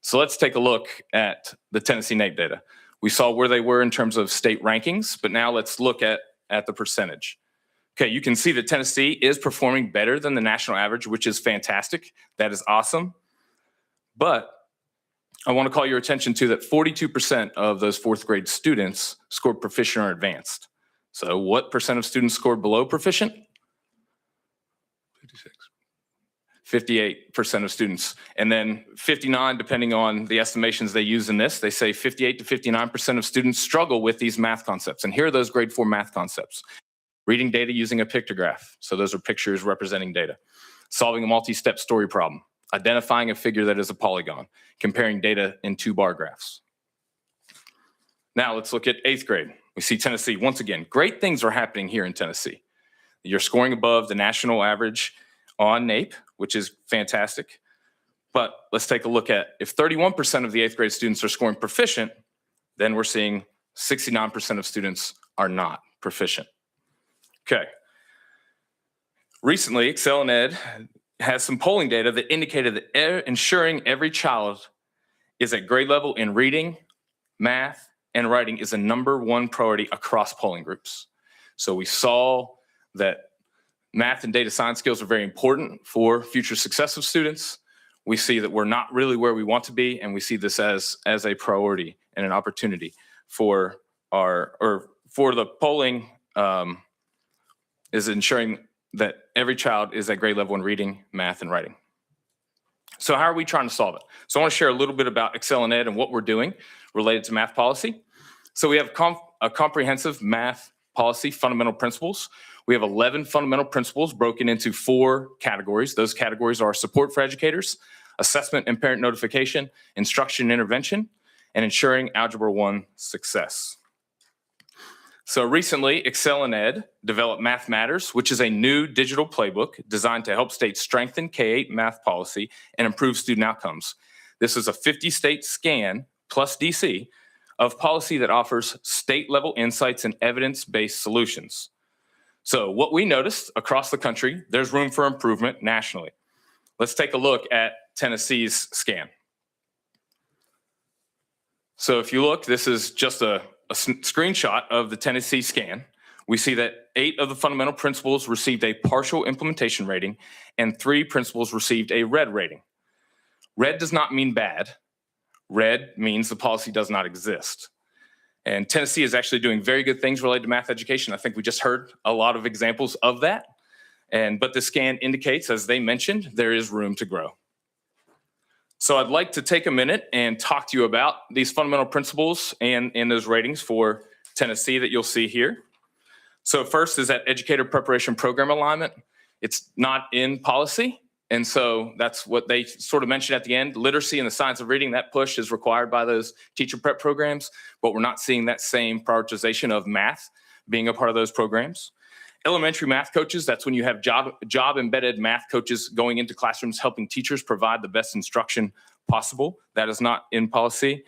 So let's take a look at the Tennessee NAEP data. We saw where they were in terms of state rankings, but now let's look at the percentage. Okay, you can see that Tennessee is performing better than the national average, which is fantastic. That is awesome. But I want to call your attention to that 42% of those fourth grade students scored proficient or advanced. So what percent of students scored below proficient? 58% of students. And then 59, depending on the estimations they use in this, they say 58 to 59% of students struggle with these math concepts. And here are those grade 4 math concepts. Reading data using a pictograph. So those are pictures representing data. Solving a multi-step story problem. Identifying a figure that is a polygon. Comparing data in 2 bar graphs. Now let's look at 8th grade. We see Tennessee, once again, great things are happening here in Tennessee. You're scoring above the national average on NAEP, which is fantastic. But let's take a look at, if 31% of the 8th grade students are scoring proficient, then we're seeing 69% of students are not proficient. Okay. Recently, Excel and Ed has some polling data that indicated that ensuring every child is at grade level in reading, math, and writing is a #1 priority across polling groups. So we saw that math and data science skills are very important for future success of students. We see that we're not really where we want to be, and we see this as a priority and an opportunity for the polling is ensuring that every child is at grade level in reading, math, and writing. So how are we trying to solve it? So I want to share a little bit about Excel and Ed and what we're doing related to math policy. So we have a comprehensive math policy fundamental principles. We have 11 fundamental principles broken into 4 categories. Those categories are support for educators, assessment and parent notification, instruction and intervention, and ensuring Algebra 1 success. So recently, Excel and Ed developed Math Matters, which is a new digital playbook designed to help states strengthen K-8 math policy and improve student outcomes. This is a 50-state scan plus DC of policy that offers state-level insights and evidence-based solutions. So what we noticed across the country, there's room for improvement nationally. Let's take a look at Tennessee's scan. So if you look, this is just a screenshot of the Tennessee scan. We see that 8 of the fundamental principles received a partial implementation rating and 3 principles received a red rating. Red does not mean bad. Red means the policy does not exist. And Tennessee is actually doing very good things related to math education. I think we just heard a lot of examples of that. But the scan indicates, as they mentioned, there is room to grow. So I'd like to take a minute and talk to you about these fundamental principles and those ratings for Tennessee that you'll see here. So first is that educator preparation program alignment. It's not in policy. And so that's what they sort of mentioned at the end. Literacy and the science of reading, that push is required by those teacher prep programs, but we're not seeing that same prioritization of math being a part of those programs. Elementary math coaches, that's when you have job embedded math coaches going into classrooms helping teachers provide the best instruction possible. That is not in policy.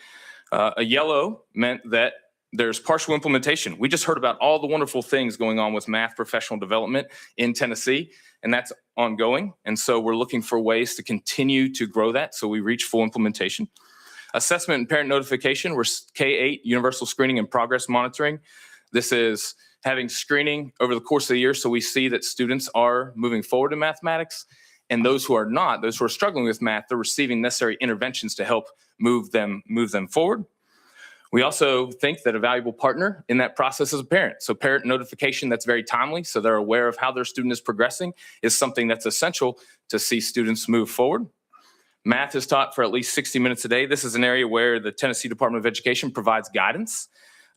A yellow meant that there's partial implementation. We just heard about all the wonderful things going on with math professional development in Tennessee, and that's ongoing. And so we're looking for ways to continue to grow that so we reach full implementation. Assessment and parent notification, we're K-8 universal screening and progress monitoring. This is having screening over the course of the year so we see that students are moving forward in mathematics, and those who are not, those who are struggling with math, they're receiving necessary interventions to help move them forward. We also think that a valuable partner in that process is a parent. So parent notification that's very timely, so they're aware of how their student is progressing, is something that's essential to see students move forward. Math is taught for at least 60 minutes a day. This is an area where the Tennessee Department of Education provides guidance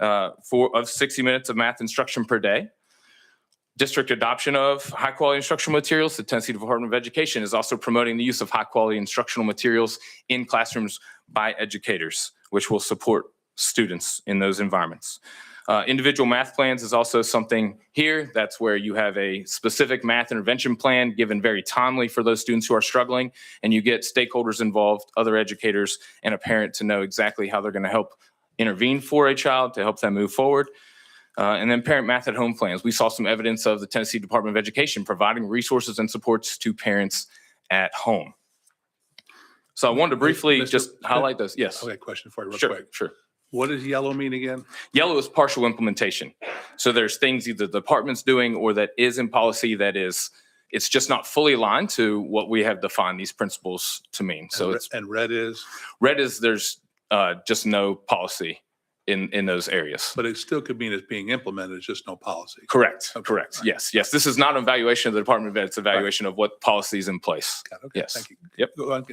of 60 minutes of math instruction per day. District adoption of high quality instructional materials. The Tennessee Department of Education is also promoting the use of high quality instructional materials in classrooms by educators, which will support students in those environments. Individual math plans is also something here. That's where you have a specific math intervention plan given very timely for those students who are struggling, and you get stakeholders involved, other educators, and a parent to know exactly how they're going to help intervene for a child to help them move forward. And then parent math at home plans. We saw some evidence of the Tennessee Department of Education providing resources and supports to parents at home. So I wanted to briefly Mr. just highlight those. Yes. Okay, question for you real Sure, quick. sure. What does yellow mean again? Yellow is partial implementation. So there's things either the department's doing or that is in policy that is, it's just not fully aligned to what we have defined these principles to mean. So And red is, there's just no policy in those areas. but it still could mean it's being implemented, it's just no policy. Correct, Okay, correct. right. Yes, yes. This is not an evaluation of the Department of Ed, it's evaluation of what policy is in place. Got it. Okay, Yes. thank you. Yep. Go on,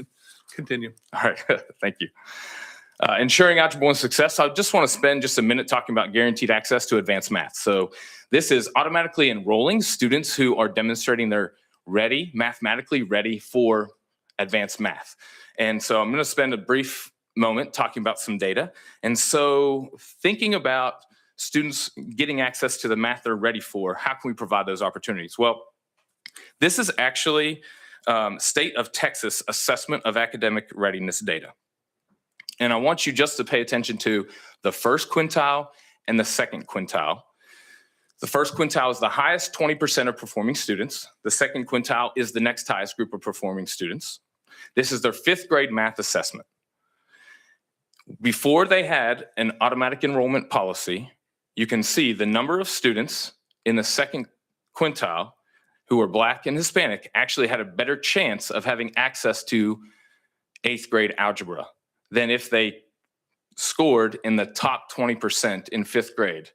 continue. All right, thank you. Ensuring Algebra 1 success, I just want to spend just a minute talking about guaranteed access to advanced math. So this is automatically enrolling students who are demonstrating they're ready, mathematically ready for advanced math. And so I'm going to spend a brief moment talking about some data. And so thinking about students getting access to the math they're ready for, how can we provide those opportunities? Well, this is actually State of Texas assessment of academic readiness data. And I want you just to pay attention to the first quintile and the second quintile. The first quintile is the highest 20% of performing students. The second quintile is the next highest group of performing students. This is their 5th grade math assessment. Before they had an automatic enrollment policy, you can see the number of students in the second quintile who were Black and Hispanic actually had a better chance of having access to 8th grade algebra than if they scored in the top 20% in 5th grade.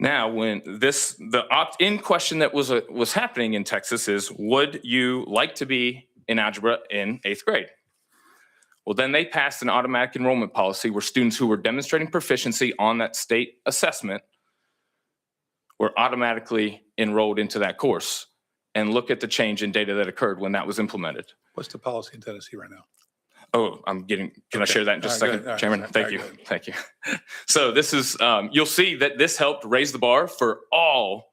Now, when the opt-in question that was happening in Texas is, would you like to be in algebra in 8th grade? Well, then they passed an automatic enrollment policy where students who were demonstrating proficiency on that state assessment were automatically enrolled into that course. And look at the change in data that occurred when that was implemented. What's the policy in Tennessee right now? Oh, can I share that in just a All right, second, go ahead. Chairman? All right, Thank go you. ahead. Thank you. So this is, you'll see that this helped raise the bar for all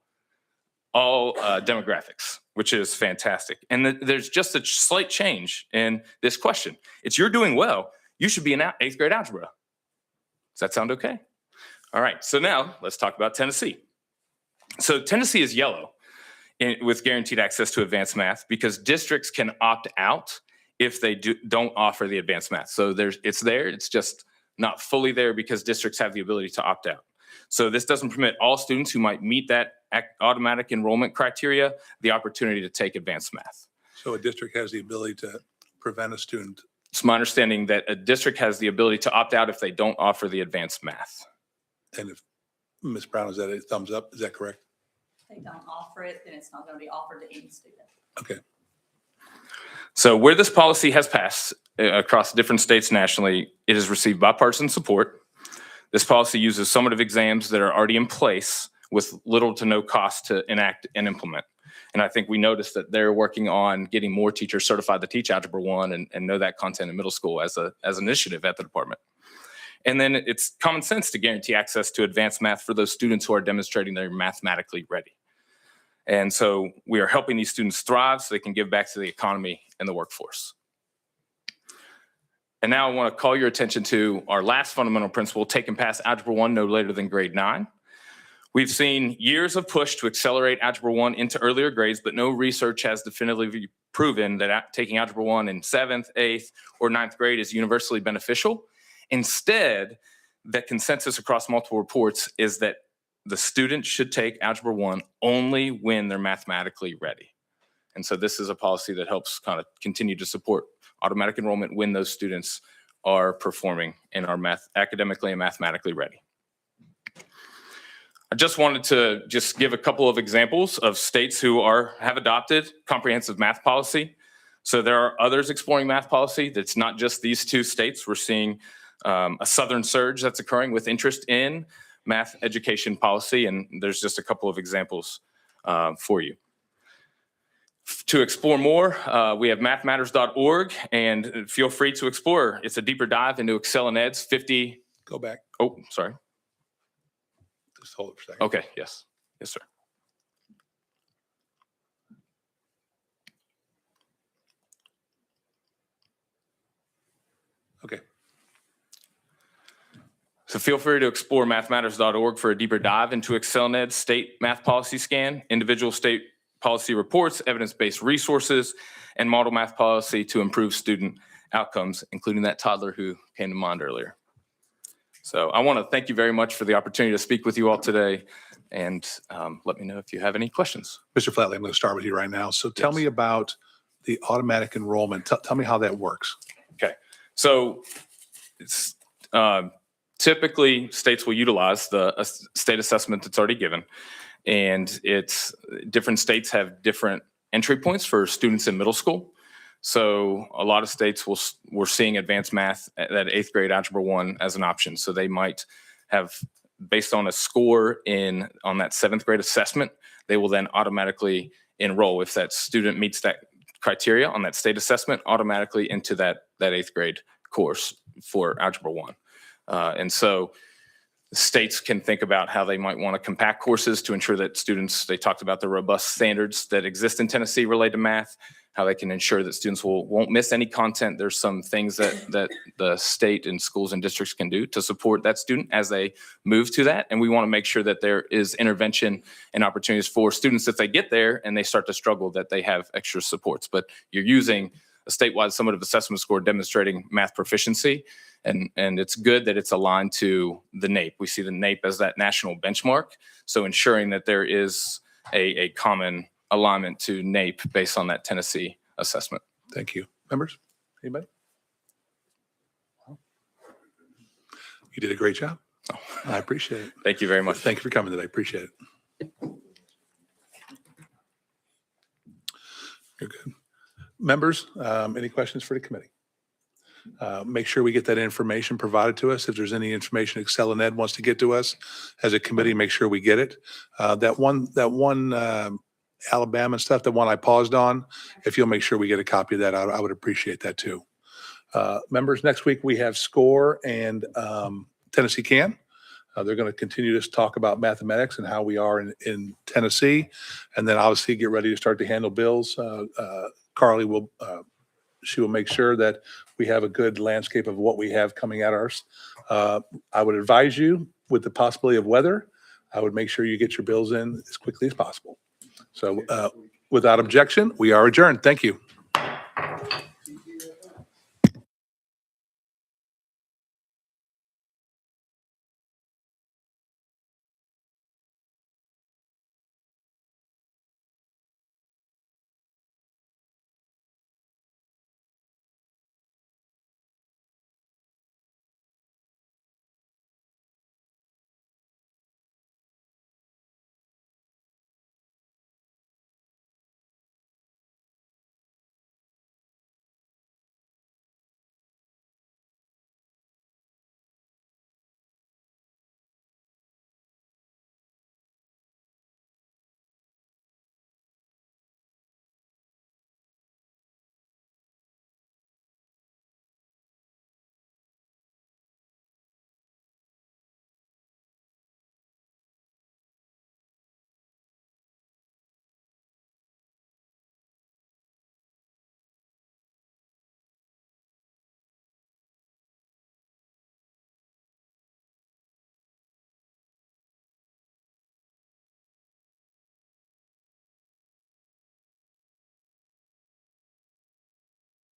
demographics, which is fantastic. And there's just a slight change in this question. It's you're doing well. You should be in 8th grade algebra. Does that sound okay? All right. So now let's talk about Tennessee. So Tennessee is yellow with guaranteed access to advanced math because districts can opt out if they don't offer the advanced math. So it's there, it's just not fully there because districts have the ability to opt out. So this doesn't permit all students who might meet that automatic enrollment criteria the opportunity to take advanced math. So a district has the ability to prevent a student. It's my understanding that a district has the ability to opt out if they don't offer the advanced math. And if Ms. Brown, is that a thumbs up? Is that correct? If they don't offer it, then it's not going to be offered to any student. Okay. So where this policy has passed across different states nationally, it has received bipartisan support. This policy uses summative exams that are already in place with little to no cost to enact and implement. And I think we noticed that they're working on getting more teachers certified to teach Algebra 1 and know that content in middle school as an initiative at the department. And then it's common sense to guarantee access to advanced math for those students who are demonstrating they're mathematically ready. And so we are helping these students thrive so they can give back to the economy and the workforce. And now I want to call your attention to our last fundamental principle, take and pass Algebra 1 no later than grade 9. We've seen years of push to accelerate Algebra 1 into earlier grades, but no research has definitively proven that taking Algebra 1 in 7th, 8th, or 9th grade is universally beneficial. Instead, the consensus across multiple reports is that the student should take Algebra 1 only when they're mathematically ready. And so this is a policy that helps kind of continue to support automatic enrollment when those students are performing and are academically and mathematically ready. I just wanted to just give a couple of examples of states who have adopted comprehensive math policy. So there are others exploring math policy. That's not just these 2 states. We're seeing a southern surge that's occurring with interest in math education policy, and there's just a couple of examples for you. To explore more, we have mathmatters.org, and feel free to explore. It's a deeper dive into Excel and Ed's 50. Go back. Oh, sorry. Just hold it for a second. Okay. Yes. Yes, sir. Okay. So feel free to explore mathmatters.org for a deeper dive into Excel and Ed's state math policy scan, individual state policy reports, evidence-based resources, and model math policy to improve student outcomes, including that toddler who came to mind earlier. So I want to thank you very much for the opportunity to speak with you all today, and let me know if you have any questions. Mr. Flatley, I'm going to start with you right now. So tell Yes. me about the automatic enrollment. Tell me how that works. So it's, typically, states will utilize the state assessment that's already given. And it's different states have different entry points for students in middle school. So a lot of states we're seeing advanced math at 8th grade algebra 1 as an option. So they might have, based on a score on that 7th grade assessment, they will then automatically enroll, if that student meets that criteria on that state assessment, automatically into that 8th grade course for algebra 1. And so states can think about how they might want to compact courses to ensure that students, they talked about the robust standards that exist in Tennessee related to math, how they can ensure that students won't miss any content. There's some things that the state and schools and districts can do to support that student as they move to that. And we want to make sure that there is intervention and opportunities for students if they get there and they start to struggle, that they have extra supports. But you're using a statewide summative assessment score demonstrating math proficiency. And it's good that it's aligned to the NAEP. We see the NAEP as that national benchmark. So ensuring that there is a common alignment to NAEP based on that Tennessee assessment. Thank you. Members? Anybody? You did a great job. I appreciate it. Thank you very much. Thank you for coming today. Appreciate it. You're good. Members, any questions for the committee? Make sure we get that information provided to us. If there's any information Excel and Ed wants to get to us as a committee, make sure we get it. That one Alabama stuff, the one I paused on, if you'll make sure we get a copy of that, I would appreciate that too. Members, next week we have SCORE and Tennessee Can. They're going to continue to talk about mathematics and how we are in Tennessee. And then obviously get ready to start to handle bills. Carly will make sure that we have a good landscape of what we have coming at ours. I would advise you, with the possibility of weather, I would make sure you get your bills in as quickly as possible. So without objection, we are adjourned. Thank you.